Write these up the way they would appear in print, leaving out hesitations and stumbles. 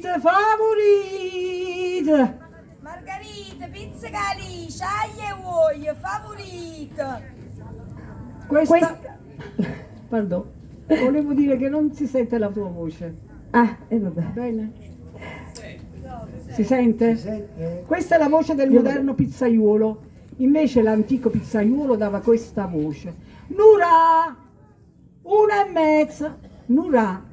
favorite. Margherita, pizza calice, aglio e uoio, favorito. Pardon, volevo dire che non si sente la tua voce. Ah, e vabbè. Bene? Si sente? Si sente? Questa è la voce del moderno pizzaiuolo. Invece l'antico pizzaiuolo dava questa voce. Nura! 1,5. Nura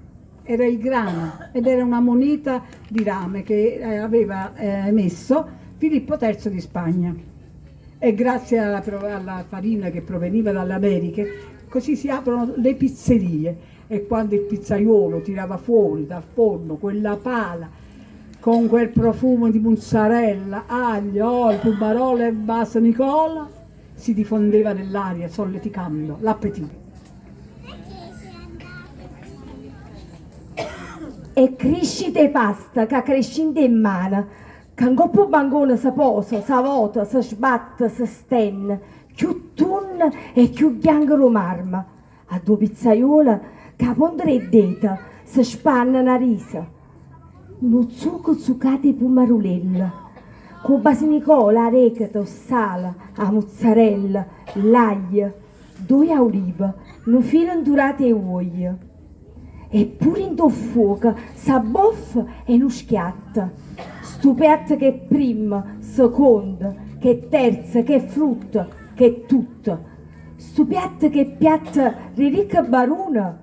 era il grano ed era una moneta di rame che aveva emesso Filippo III di Spagna. E grazie alla farina che proveniva dalle Americhe, così si aprono le pizzerie. E quando il pizzaiuolo tirava fuori dal forno quella pala con quel profumo di mozzarella, aglio, olio, pubarolo e base Nicola, si diffondeva nell'aria solleticando l'appetito. E crescite pasta che crescente in mano, che un coppo bancone si posa, si vota, si sbatte, si stenne, più tunna e più bianco marma. A due pizzaiola che pondere e dita, si spanna una risa. Lo zucco zuccate pomarulella, con basilicola, arecato, sale, la mozzarella, l'aglio, due olive, un filo indurate e uoglie. E pure in do fuoco s'abboffa e non schiatta. Sto piatto che è prima, seconda, che è terza, che è frutta, che è tutto. Sto piatto che è piatto di ricca baruna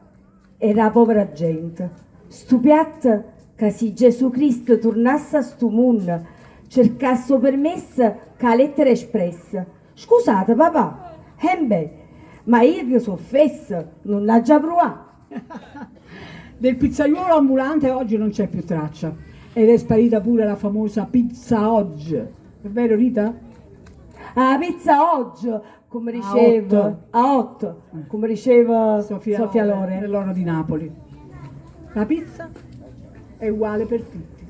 e la povera gente. Sto piatto che se Gesù Cristo tornasse a sto mondo, cercasse permesso che la lettera espressa. Scusate papà, ma io che sono offessa, non l'ha già provato. Del pizzaiuolo ambulante oggi non c'è più traccia ed è sparita pure la famosa pizza oggi. È vero Rita? Ah, pizza oggi, come diceva, a 8, come diceva Sofia Loren. Nell'oro di Napoli. La pizza è uguale per tutti.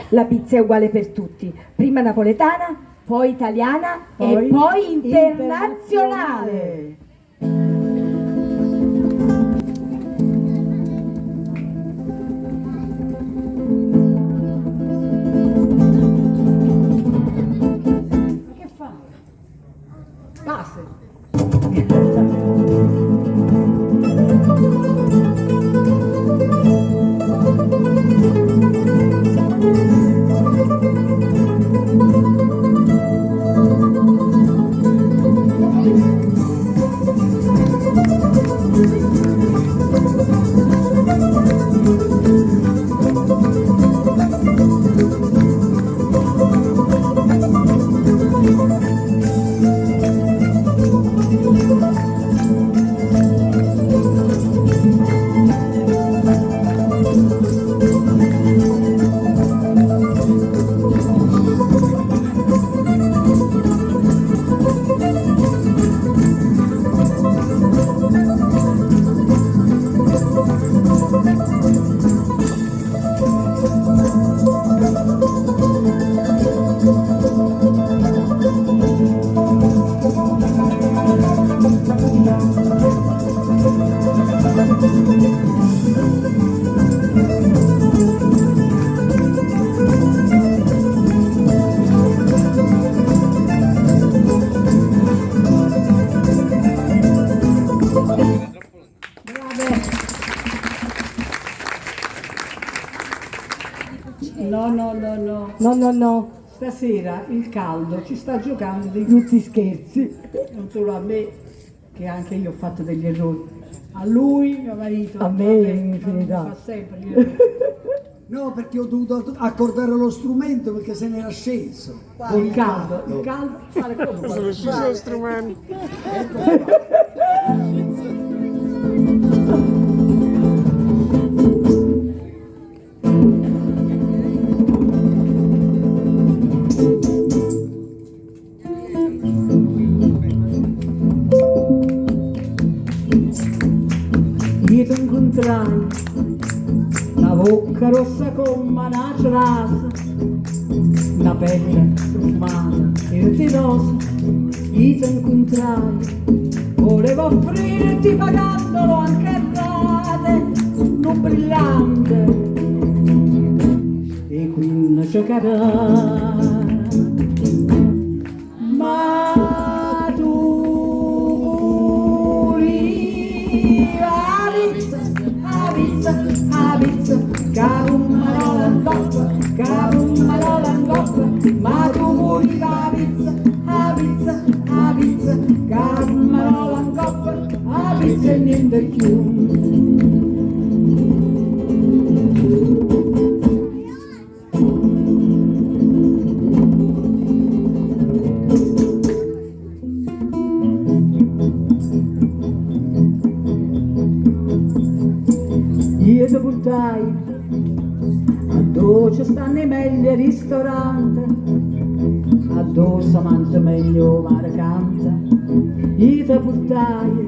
La pizza è uguale per tutti, prima napoletana, poi italiana e poi internazionale. Che fa? Base. No. Stasera il caldo ci sta giocando dei brutti scherzi, non solo a me, che anche io ho fatto degli errori, a lui, mio marito, a me in infinità. Fa sempre gli errori. No, perché ho dovuto accordare lo strumento perché se n'era sceso. Il caldo fare come? Sono sceso lo strumento. Io ti incontrai, la bocca rossa come una cerasa, la pelle profumata e retinosa. Io ti incontrai, volevo offrirti pagandolo anche a rate, un brillante giocherà. Ma tu a pizza, cavummarola in coppa, ma tu vuoi la pizza, cavummarola in coppa, a pizza e niente più. Io ti portai a dove ci stanno i meglio ristoranti, a dove si mangia meglio marcante. Io ti portai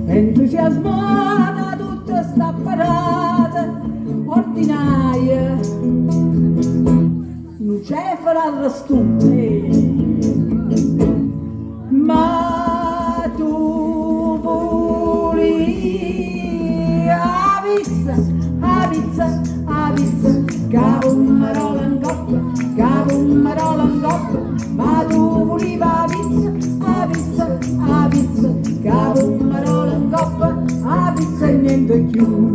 entusiasmata tutta sta parata ordinaria, non c'è farà stupe, ma tu puri a pizza, cavummarola in coppa, ma tu puri a pizza, cavummarola in coppa, a pizza e niente più.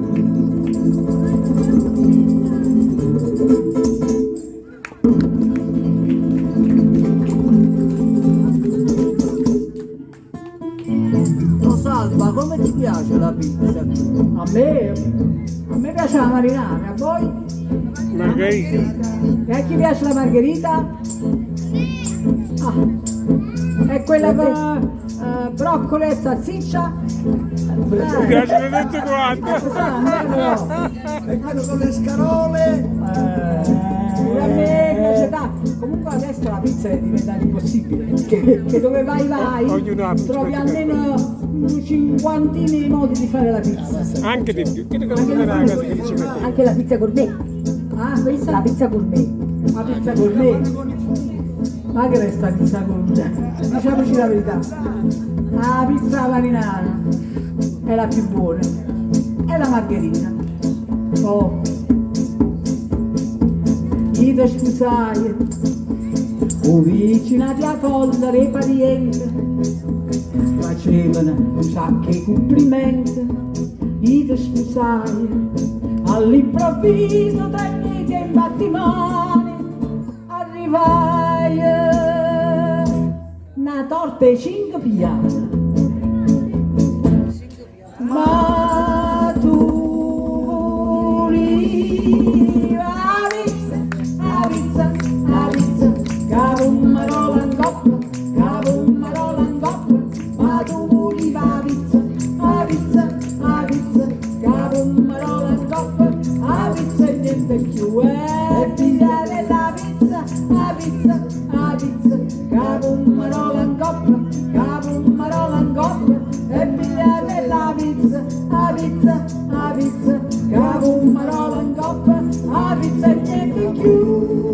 Salva, come ti piace la pizza? A me piace la marinara, a voi? Margherita. E a chi piace la margherita? Ah, è quella con broccoli e salsiccia? Mi piacciono tutte quante. E quello con le scarole. A me piace tanto. Comunque adesso la pizza è diventata impossibile, che dove vai Ognuno ha trovi almeno un cinquantina di modi di fare la pizza. Anche di più. Che ti considera una cosa che dici per te? Anche la pizza gourmet. Ah, questa? La pizza gourmet. La pizza gourmet. Ma che resta la pizza gourmet? Diciamoci la verità. La pizza marinara è la più buona. È la margherita. Oh. Io ti sposai, vicinati a collare i parenti, facevano un sacco di complimenti. Io ti sposai, all'improvviso tra i piedi e i battimani, arrivai una torta e 5 piani. Ma tu lì a pizza, cavummarola in coppa, ma tu lì a pizza, cavummarola in coppa, a pizza e niente più. E pigliare la pizza, cavummarola in coppa, e pigliare la pizza, cavummarola in coppa, a pizza e niente più.